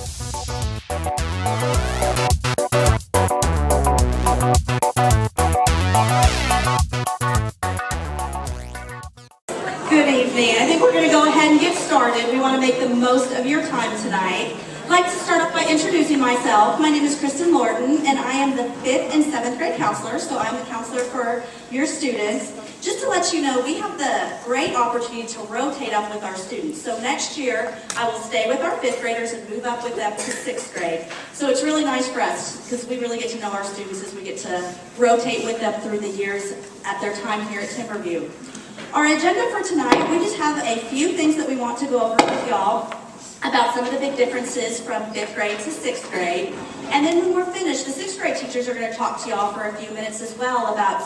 Good evening. I think we're going to go ahead and get started. We want to make the most of your time tonight. I'd like to start off by introducing myself. My name is Kristen Lorton, and I am the 5th and 7th grade counselor, so I'm the counselor for your students. Just to let you know, we have the great opportunity to rotate up with our students. So next year, I will stay with our 5th graders and move up with them to 6th grade. So it's really nice for us because we really get to know our students as we get to rotate with them through the years at their time here at Timberview. Our agenda for tonight, we just have a few things that we want to go over with y'all about some of the big differences from 5th grade to 6th grade. And then when we're finished, the 6th grade teachers are going to talk to y'all for a few minutes as well about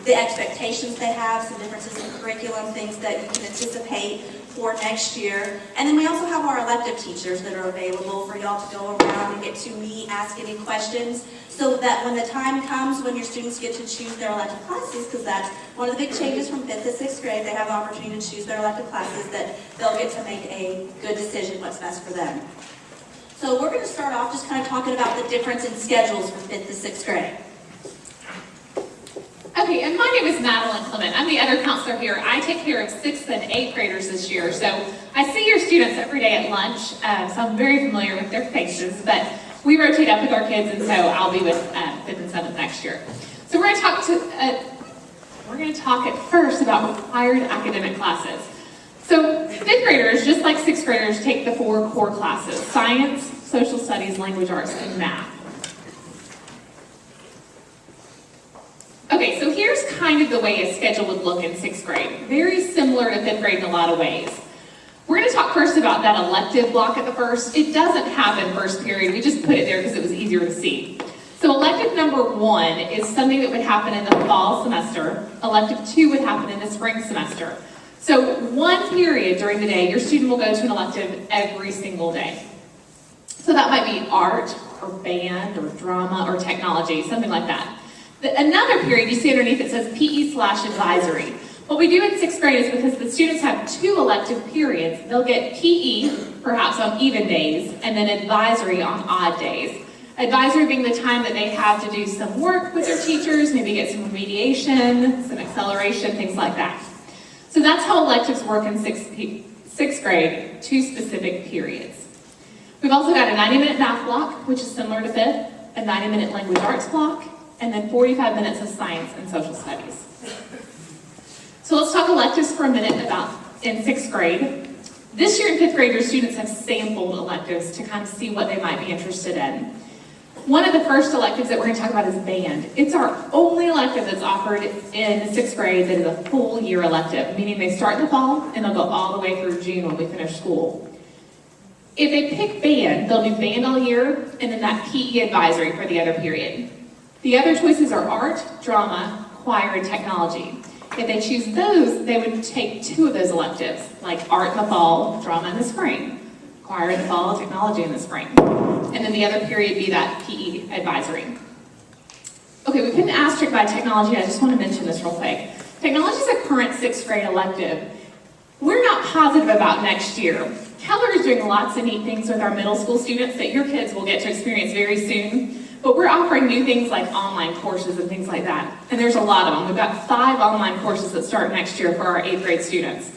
the expectations they have, some differences in curriculum, things that you can anticipate for next year. And then we also have our elective teachers that are available for y'all to go around and get to meet, ask any questions, so that when the time comes when your students get to choose their elective classes, because that's one of the big changes from 5th to 6th grade, they have the opportunity to choose their elective classes, that they'll get to make a good decision what's best for them. So we're going to start off just kind of talking about the difference in schedules from 5th to 6th grade. Okay, and my name is Madeline Clement. I'm the other counselor here. I take care of 6th and 8th graders this year. So I see your students every day at lunch, so I'm very familiar with their faces, but we rotate up with our kids, and so I'll be with 5th and 7th next year. So we're going to talk at first about required academic classes. So 5th graders, just like 6th graders, take the 4 core classes: science, social studies, language arts, and math. Okay, so here's kind of the way a schedule would look in 6th grade. Very similar to 5th grade in a lot of ways. We're going to talk first about that elective block at the first. It doesn't happen first period. We just put it there because it was easier to see. So elective number 1 is something that would happen in the fall semester. Elective 2 would happen in the spring semester. So one period during the day, your student will go to an elective every single day. So that might be art, or band, or drama, or technology, something like that. Another period, you see underneath it says PE/advisory. What we do in 6th grade is, because the students have 2 elective periods, they'll get PE, perhaps on even days, and then advisory on odd days. Advisory being the time that they have to do some work with their teachers, maybe get some remediation, some acceleration, things like that. So that's how electives work in 6th grade, 2 specific periods. We've also got a 90-minute math block, which is similar to 5th, a 90-minute language arts block, and then 45 minutes of science and social studies. So let's talk electives for a minute about in 6th grade. This year in 5th grade, your students have sampled electives to kind of see what they might be interested in. One of the first electives that we're going to talk about is band. It's our only elective that's offered in 6th grade that is a full year elective, meaning they start in the fall and they'll go all the way through June when we finish school. If they pick band, they'll do band all year and then that PE advisory for the other period. The other choices are art, drama, choir, and technology. If they choose those, they would take 2 of those electives, like art in the fall, drama in the spring, choir in the fall, technology in the spring. And then the other period be that PE advisory. Okay, we put an asterisk by technology. I just want to mention this real quick. Technology is a current 6th grade elective. We're not positive about next year. Keller is doing lots of neat things with our middle school students that your kids will get to experience very soon. But we're offering new things like online courses and things like that. And there's a lot of them. We've got 5 online courses that start next year for our 8th grade students.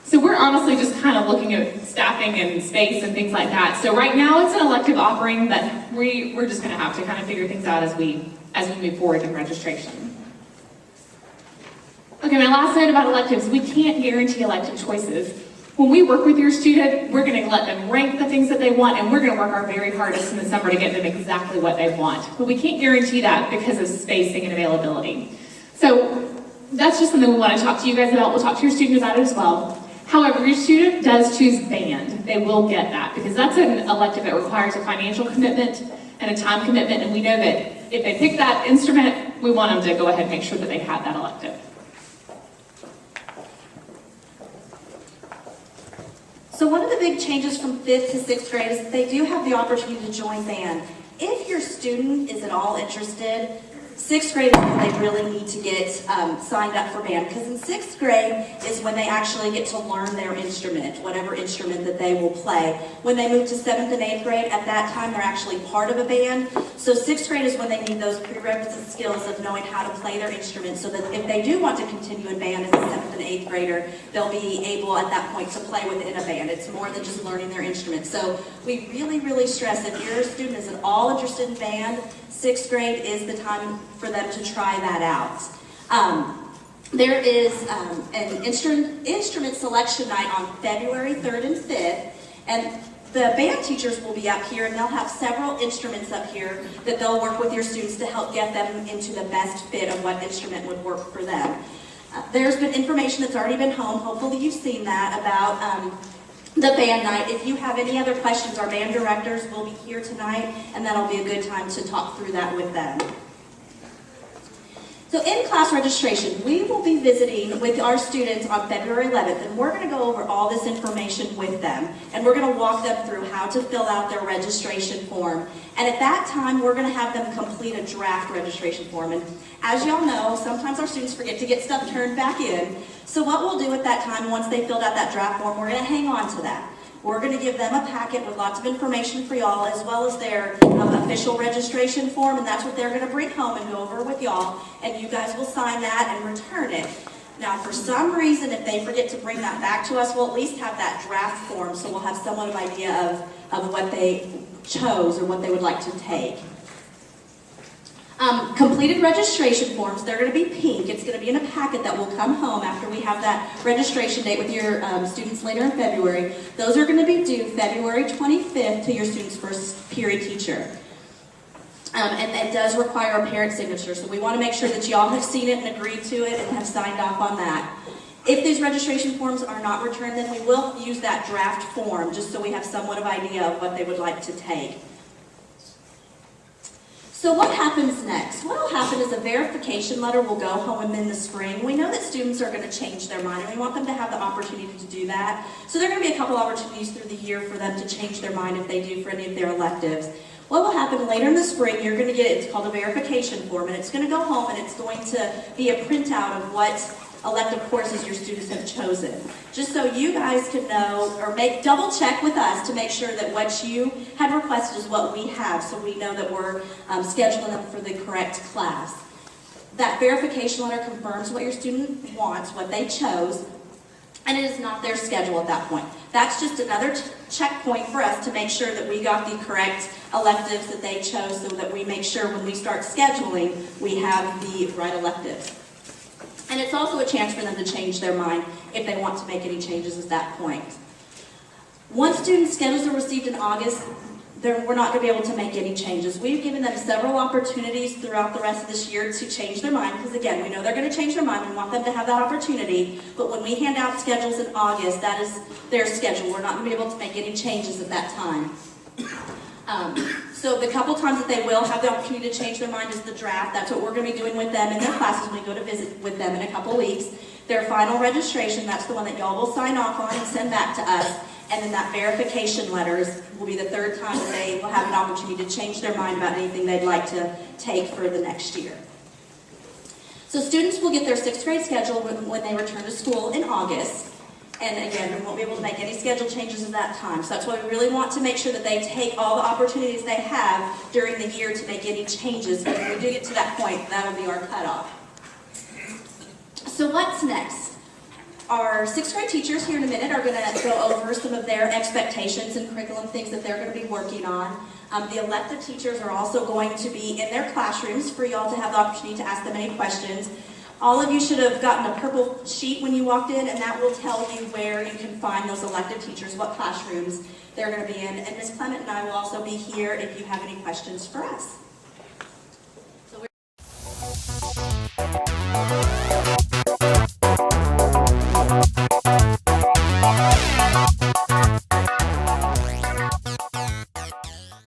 So we're honestly just kind of looking at staffing and space and things like that. So right now it's an elective offering, but we're just going to have to kind of figure things out as we move forward in registration. Okay, my last note about electives, we can't guarantee elective choices. When we work with your student, we're going to let them rank the things that they want, and we're going to work our very hardest in the summer to get them exactly what they want. But we can't guarantee that because of spacing and availability. So that's just something we want to talk to you guys about. We'll talk to your student about it as well. However, your student does choose band. They will get that because that's an elective that requires a financial commitment and a time commitment, and we know that if they pick that instrument, we want them to go ahead and make sure that they have that elective. So one of the big changes from 5th to 6th grade is that they do have the opportunity to join band. If your student is at all interested, Sixth grade is when they really need to get signed up for band, because in sixth grade is when they actually get to learn their instrument, whatever instrument that they will play. When they move to seventh and eighth grade, at that time they're actually part of a band. So sixth grade is when they need those prerequisite skills of knowing how to play their instrument, so that if they do want to continue in band as a seventh and eighth grader, they'll be able at that point to play within a band. It's more than just learning their instrument. So we really stress if your student is at all interested in band, sixth grade is the time for them to try that out. There is an instrument selection night on February 3rd and 5th, and the band teachers will be up here, and they'll have several instruments up here that they'll work with your students to help get them into the best fit of what instrument would work for them. There's been information that's already been home, hopefully you've seen that, about the band night. If you have any other questions, our band directors will be here tonight, and that'll be a good time to talk through that with them. So in class registration, we will be visiting with our students on February 11th, and we're going to go over all this information with them, and we're going to walk them through how to fill out their registration form. And at that time, we're going to have them complete a draft registration form. And as y'all know, sometimes our students forget to get stuff turned back in. So what we'll do at that time, once they filled out that draft form, we're going to hang on to that. We're going to give them a packet with lots of information for y'all, as well as their official registration form, and that's what they're going to bring home and go over with y'all, and you guys will sign that and return it. Now, for some reason, if they forget to bring that back to us, we'll at least have that draft form, so we'll have somewhat of an idea of what they chose or what they would like to take. Completed registration forms, they're going to be pink. It's going to be in a packet that will come home after we have that registration date with your students later in February. Those are going to be due February 25th to your student's first period teacher. And it does require a parent signature, so we want to make sure that y'all have seen it and agreed to it and have signed off on that. If these registration forms are not returned, then we will use that draft form just so we have somewhat of an idea of what they would like to take. So what happens next? What will happen is a verification letter will go home in the spring. We know that students are going to change their mind, and we want them to have the opportunity to do that. So there are going to be a couple opportunities through the year for them to change their mind if they do for any of their electives. What will happen later in the spring, you're going to get, it's called a verification form, and it's going to go home and it's going to be a printout of what elective courses your students have chosen. Just so you guys can know, or double check with us to make sure that what you had requested is what we have, so we know that we're scheduling them for the correct class. That verification letter confirms what your student wants, what they chose, and it is not their schedule at that point. That's just another checkpoint for us to make sure that we got the correct electives that they chose, so that we make sure when we start scheduling, we have the right electives. And it's also a chance for them to change their mind if they want to make any changes at that point. Once students' schedules are received in August, we're not going to be able to make any changes. We've given them several opportunities throughout the rest of this year to change their mind, because again, we know they're going to change their mind. We want them to have that opportunity, but when we hand out schedules in August, that is their schedule. We're not going to be able to make any changes at that time. So the couple times that they will have the opportunity to change their mind is the draft. That's what we're going to be doing with them in their classes when we go to visit with them in a couple weeks. Their final registration, that's the one that y'all will sign off on and send back to us. And then that verification letters will be the third time that they will have an opportunity to change their mind about anything they'd like to take for the next year. So students will get their sixth grade schedule when they return to school in August. And again, we won't be able to make any schedule changes at that time. So that's why we really want to make sure that they take all the opportunities they have during the year to make any changes. But if we do get to that point, that'll be our cutoff. So what's next? Our sixth grade teachers here in a minute are going to go over some of their expectations and curriculum things that they're going to be working on. The elective teachers are also going to be in their classrooms for y'all to have the opportunity to ask them any questions. All of you should have gotten a purple sheet when you walked in, and that will tell you where you can find those elective teachers, what classrooms they're going to be in. And Ms. Clement and I will also be here if you have any questions for us.